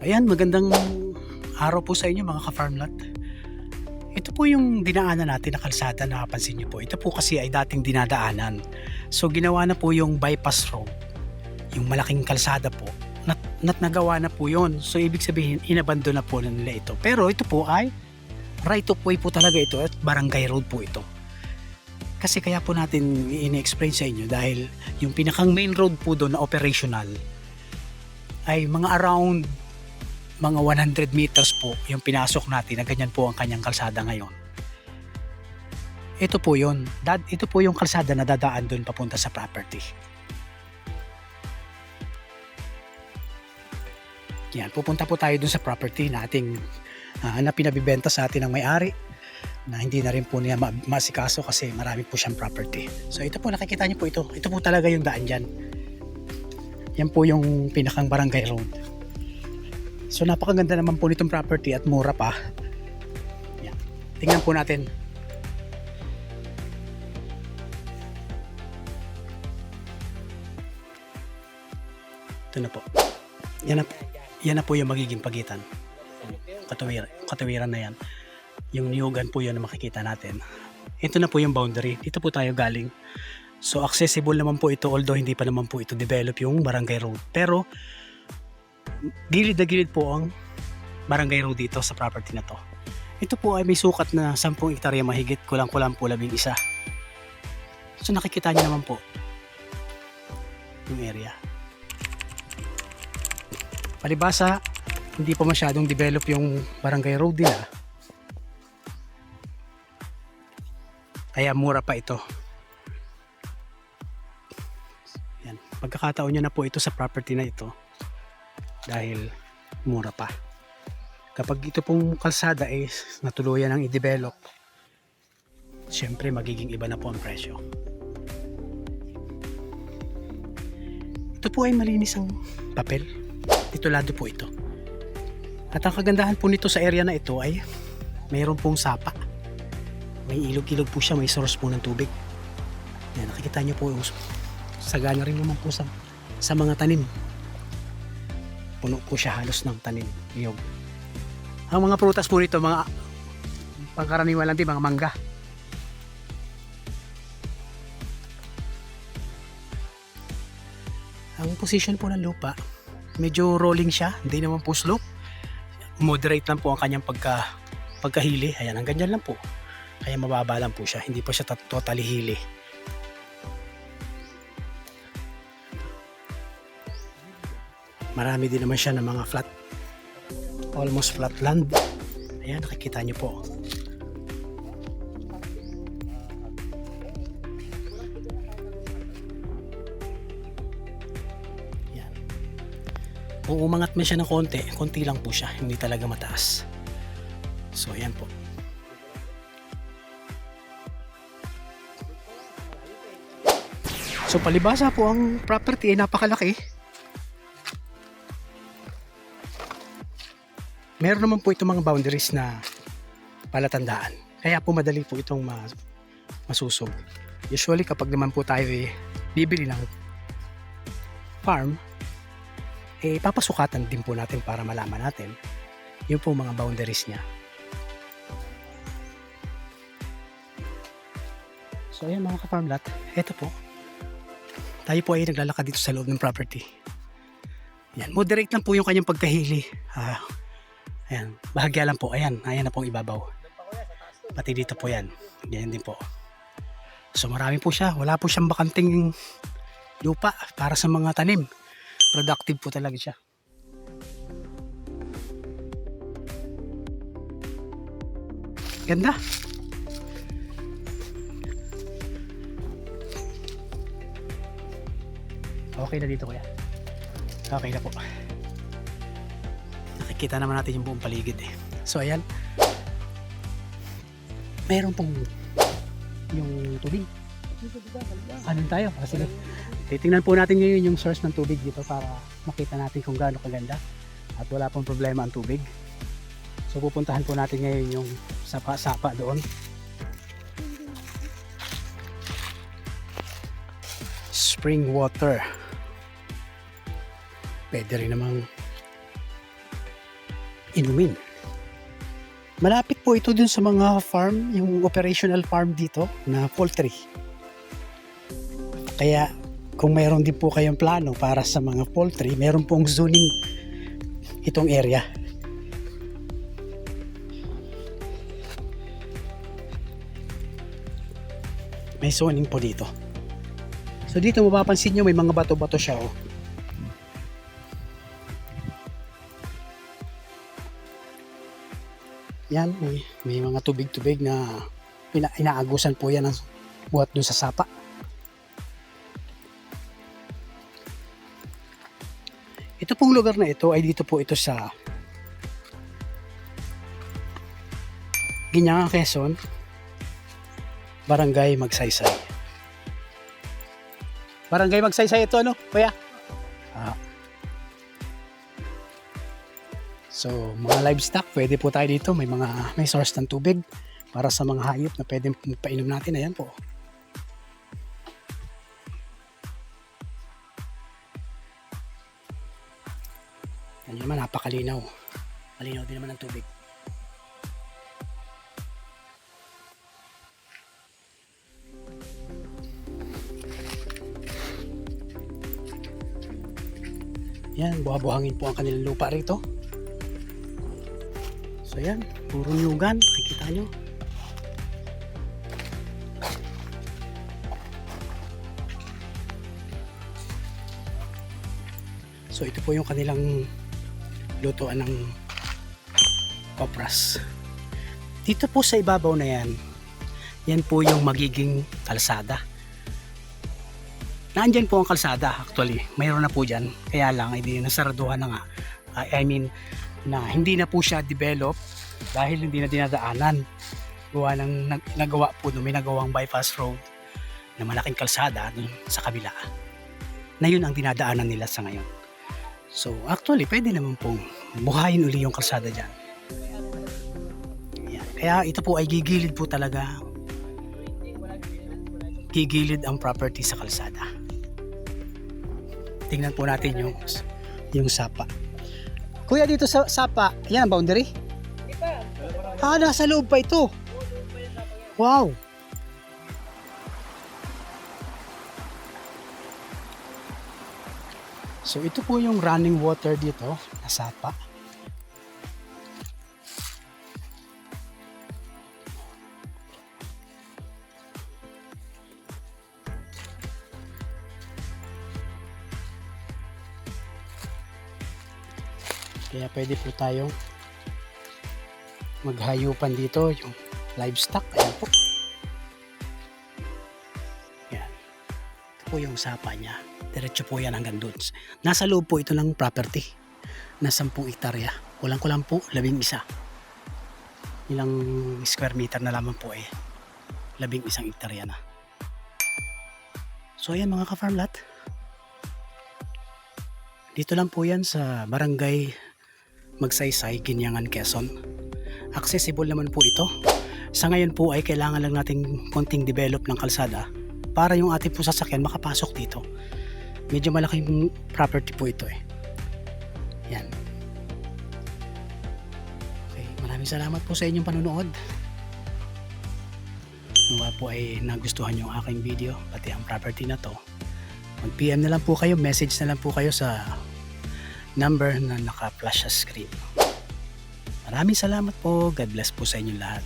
Ayan, magandang araw po sa inyo mga ka-farmlat. Ito po yung dinaanan natin na kalsada, nakapansin niyo po. Ito po kasi ay dating dinadaanan. So ginawa na po yung bypass road, yung malaking kalsada po. Nagawa na po yon. So ibig sabihin, inabandon na po nila ito. Pero ito po ay right of way po talaga ito at barangay road po ito. Kasi kaya po natin ini-explain sa inyo dahil yung pinakang main road po doon na operational ay mga around mga 100 meters po yung pinasok natin na ganyan po ang kanyang kalsada ngayon. Ito po yun. Ito po yung kalsada na dadaan doon papunta sa property. Yan, pupunta po tayo doon sa property nating na pinabibenta sa atin ng may-ari na hindi na rin po niya masikaso kasi marami po siyang property. So ito po, nakikita niyo po ito. Ito po talaga yung daan dyan. Yan po yung pinakang barangay road. So napakaganda naman po nitong property at mura pa. Yan. Tingnan po natin. Ito na po. Yan na po yung magiging pagitan. Katawiran na yan. Yung niyugan po yun na makikita natin. Ito na po yung boundary. Dito po tayo galing. So accessible naman po ito, although hindi pa naman po ito develop yung barangay road. Pero gilid na gilid po ang barangay road dito sa property na to. Ito po ay may sukat na 10 hektarya mahigit, kulang-kulang po 11. So nakikita niyo naman po yung area. Palibasa, hindi pa masyadong develop yung barangay road nila. Kaya mura pa ito. Yan. Pagkakataon nyo na po ito sa property na ito dahil mura pa. Kapag ito pong kalsada ay natuluyan ng i-develop, syempre magiging iba na po ang presyo. Ito po ay malinis ang papel. Titulado po ito. At ang kagandahan po nito sa area na ito ay mayroon pong sapa. May ilog-ilog po siya, may source po ng tubig. Yan, nakikita nyo po yung sagana rin naman po sa mga tanim. Puno po siya halos ng tanim, niyog. Ang mga prutas po nito, mga pangkaraniwan lang din, mga mangga. Ang position po ng lupa, medyo rolling siya, hindi naman po slope. Moderate lang po ang kanyang pagkahili. Ayan, ang ganyan lang po. Kaya mababa lang po siya, hindi po siya totally hili. Marami din naman siya ng mga flat, almost flat land. Ayan, nakikita nyo po. Ayan. Kung umangat man siya ng konti lang po siya, hindi talaga mataas. So ayan po. So palibasa po ang property ay napakalaki. Meron naman po itong mga boundaries na palatandaan. Kaya po madali po itong masusog. Usually kapag naman po tayo bibili ng farm, papasukatan din po natin para malaman natin yung po mga boundaries niya. So ayan mga ka-farmlat, eto po. Tayo po ay naglalakad dito sa loob ng property. Yan, moderate lang po yung kanyang pagkahili. Ayan, bahagya lang po. Ayan na pong ibabaw. Pati dito po yan. Ganyan din po. So marami po siya. Wala po siyang bakanting lupa para sa mga tanim. Productive po talaga siya. Ganda. Okay na dito kuya. Okay na po. Nakikita naman natin yung buong paligid So ayan. Meron pong yung tubig. Ano tayo? Sige. Titingnan po natin ngayon yung source ng tubig dito para makita natin kung gaano kaganda at wala pong problema ang tubig. So pupuntahan po natin ngayon yung sapa-sapa doon. spring water. Pwede rin namang inumin. Malapit po ito dun sa mga farm, yung operational farm dito na poultry. Kaya kung mayroon din po kayong plano para sa mga poultry, mayroon pong zoning itong area. May zoning po dito. So dito mapapansin nyo may mga bato-bato siya. Oh. Yan, may mga tubig-tubig na inaagusan po yan ng buhat dun sa sapa. Ito pong lugar na ito ay dito po ito sa Ginyangan, Quezon, Barangay Magsaysay. Barangay Magsaysay ito, ano, kuya? So, mga livestock, pwede po tayo dito. May source ng tubig para sa mga hayop na pwede painom natin. Ayan po. Yan naman, napakalinaw. Malinaw din naman ang tubig. Yan, buha-buhangin po ang kanilang lupa rito. So yan, puro nyugan, nakikita nyo. So ito po yung kanilang lutuan ng kopras. Dito po sa ibabaw na yan, yan po yung magiging kalsada. Naandyan po ang kalsada actually, mayroon na po dyan. Kaya lang, hindi nasaraduhan na nga. Na hindi na po siya develop dahil hindi na dinadaanan. Gawa ng nagawa po, may nagawang bypass road na malaking kalsada dun sa kabila. Na yun ang dinadaanan nila sa ngayon. So actually, pwede naman pong buhayin uli yung kalsada dyan. Yan. Kaya ito po ay gigilid po talaga. Gigilid ang property sa kalsada. Tingnan po natin yung sapa. Kuya, dito sa sapa, yan ang boundary? Nasa loob pa ito. Wow. So ito po yung running water dito na sapa. Kaya pwede po tayong maghayupan dito yung livestock. Ayan po. Yan. Ito po yung sapa niya. Diretso po yan hanggang doon. Nasa loob po ito ng property na 10 hektarya. Kulang-kulang po 11. Ilang square meter na lamang po 11 hektarya na. So ayan mga ka-farmlat. Dito lang po yan sa Barangay Magsaysay, Ginyangan, Quezon. Accessible naman po ito. Sa ngayon po ay kailangan lang nating konting develop ng kalsada para yung ating po sasakyan makapasok dito. Medyo malaking property po ito Yan. Okay, maraming salamat po sa inyong panunood. Nawa po ay nagustuhan yung aking video, pati ang property na to. Mag-PM na lang po kayo, message na lang po kayo sa number na naka-flash sa screen. Maraming salamat po. God bless po sa inyong lahat.